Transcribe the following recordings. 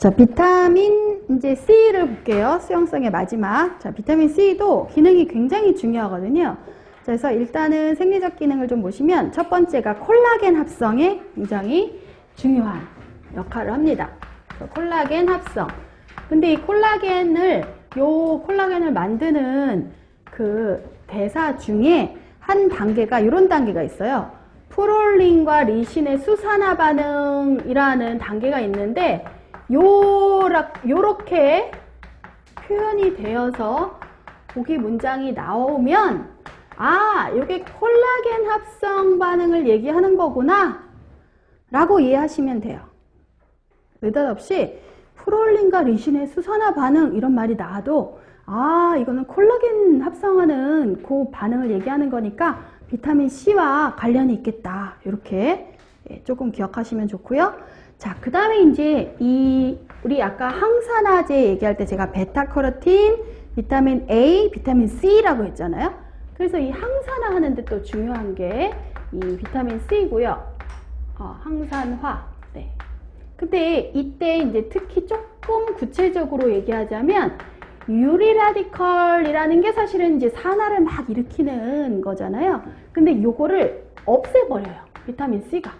자, 비타민 이제 C를 볼게요. 수용성의 마지막. 자, 비타민 C도 기능이 굉장히 중요하거든요. 자, 그래서 일단은 생리적 기능을 좀 보시면 첫 번째가 콜라겐 합성에 굉장히 중요한 역할을 합니다. 콜라겐 합성. 근데 이 콜라겐을 만드는 그 대사 중에 한 단계가 이런 단계가 있어요. 프롤린과 리신의 수산화 반응이라는 단계가 있는데 요렇게 표현이 되어서 보기 문장이 나오면 이게 콜라겐 합성 반응을 얘기하는 거구나 라고 이해하시면 돼요. 느닷없이 프롤린과 리신의 수산화 반응 이런 말이 나와도 이거는 콜라겐 합성하는 그 반응을 얘기하는 거니까 비타민 C와 관련이 있겠다. 이렇게 조금 기억하시면 좋고요. 자, 그 다음에 이제 우리 아까 항산화제 얘기할 때 제가 베타카로틴, 비타민 A, 비타민 C라고 했잖아요. 그래서 이 항산화 하는데 또 중요한 게 이 비타민 C고요. 항산화. 네. 근데 이때 이제 특히 조금 구체적으로 얘기하자면 유리 라디컬이라는 게 사실은 이제 산화를 막 일으키는 거잖아요. 근데 요거를 없애버려요. 비타민 C가.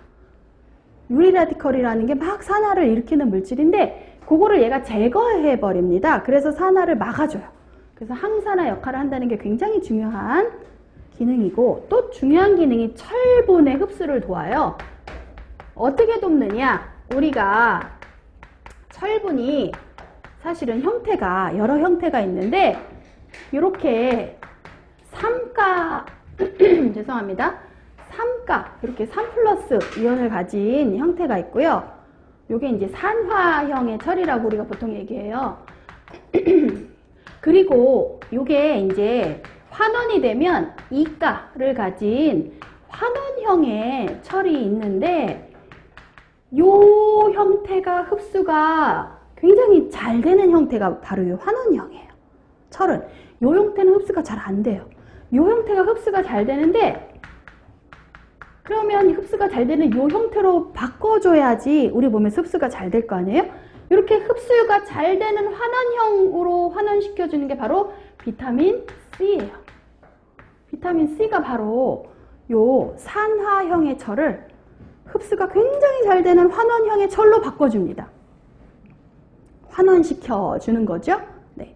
유리 라디컬이라는 게 막 산화를 일으키는 물질인데 그거를 얘가 제거해 버립니다. 그래서 산화를 막아줘요. 그래서 항산화 역할을 한다는 게 굉장히 중요한 기능이고, 또 중요한 기능이 철분의 흡수를 도와요. 어떻게 돕느냐? 우리가 철분이 사실은 형태가 여러 형태가 있는데 이렇게 삼가 죄송합니다. 삼가 이렇게 3+ 이온을 가진 형태가 있고요. 요게 이제 산화형의 철이라고 우리가 보통 얘기해요. 그리고 요게 이제 환원이 되면 2가를 가진 환원형의 철이 있는데 요 형태가 흡수가 굉장히 잘 되는 형태가 바로 이 환원형이에요. 철은 요 형태는 흡수가 잘 안 돼요. 요 형태가 흡수가 잘 되는데 그러면 흡수가 잘 되는 요 형태로 바꿔줘야지 우리 몸에서 흡수가 잘 될 거 아니에요? 이렇게 흡수가 잘 되는 환원형으로 환원시켜주는 게 바로 비타민 C예요. 비타민 C가 바로 요 산화형의 철을 흡수가 굉장히 잘 되는 환원형의 철로 바꿔줍니다. 환원시켜주는 거죠. 네.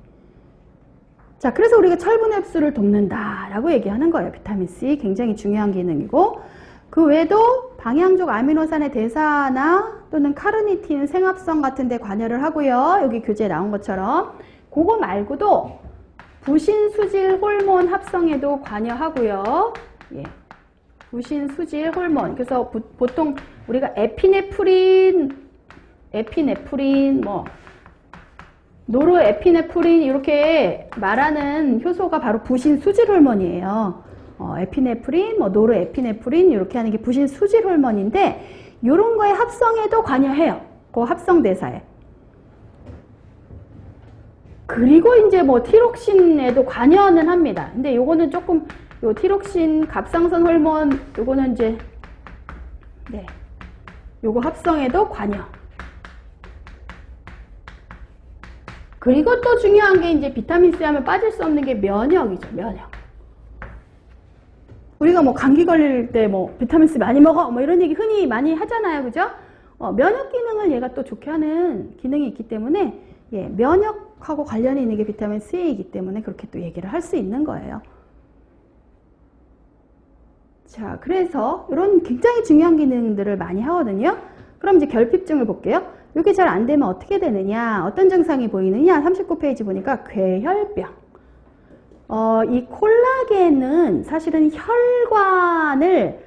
자, 그래서 우리가 철분의 흡수를 돕는다라고 얘기하는 거예요. 비타민 C 굉장히 중요한 기능이고, 그 외에도 방향족 아미노산의 대사나 또는 카르니틴 생합성 같은 데 관여를 하고요. 여기 교재에 나온 것처럼 그거 말고도 부신수질 호르몬 합성에도 관여하고요. 예. 부신수질 호르몬. 그래서 보통 우리가 에피네프린, 노르에피네프린 이렇게 말하는 효소가 바로 부신수질 호르몬이에요. 에피네프린, 노르에피네프린 이렇게 하는 게 부신수질 호르몬인데 이런 거에 합성에도 관여해요. 그 합성 대사에. 그리고 이제 티록신에도 관여는 합니다. 근데 요거는 조금 요 티록신 갑상선 호르몬 요거는 이제 요거 합성에도 관여. 그리고 또 중요한 게 이제 비타민 C 하면 빠질 수 없는 게 면역이죠. 면역. 우리가 감기 걸릴 때 비타민 C 많이 먹어 이런 얘기 흔히 많이 하잖아요. 그죠? 면역 기능을 얘가 또 좋게 하는 기능이 있기 때문에 면역하고 관련이 있는 게 비타민 C이기 때문에 그렇게 또 얘기를 할 수 있는 거예요. 자, 그래서 이런 굉장히 중요한 기능들을 많이 하거든요. 그럼 이제 결핍증을 볼게요. 이게 잘 안 되면 어떻게 되느냐, 어떤 증상이 보이느냐, 39페이지 보니까 괴혈병. 이 콜라겐은 사실은 혈관을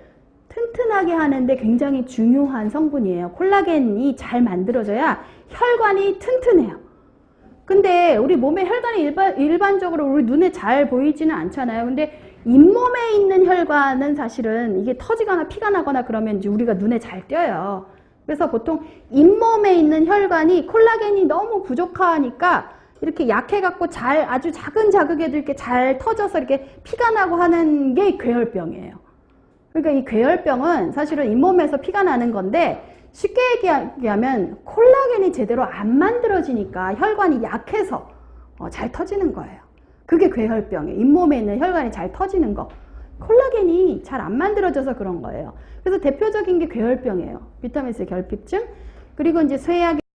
튼튼하게 하는데 굉장히 중요한 성분이에요. 콜라겐이 잘 만들어져야 혈관이 튼튼해요. 근데 우리 몸의 혈관이 일반적으로 우리 눈에 잘 보이지는 않잖아요. 근데 잇몸에 있는 혈관은 사실은 이게 터지거나 피가 나거나 그러면 이제 우리가 눈에 잘 띄어요. 그래서 보통 잇몸에 있는 혈관이 콜라겐이 너무 부족하니까 이렇게 약해갖고 아주 작은 자극에도 이렇게 잘 터져서 이렇게 피가 나고 하는 게 괴혈병이에요. 그러니까 이 괴혈병은 사실은 잇몸에서 피가 나는 건데 쉽게 얘기하면 콜라겐이 제대로 안 만들어지니까 혈관이 약해서 잘 터지는 거예요. 그게 괴혈병이에요. 잇몸에 있는 혈관이 잘 터지는 거. 콜라겐이 잘 안 만들어져서 그런 거예요. 그래서 대표적인 게 괴혈병이에요. 비타민C 결핍증, 그리고 이제 쇠약의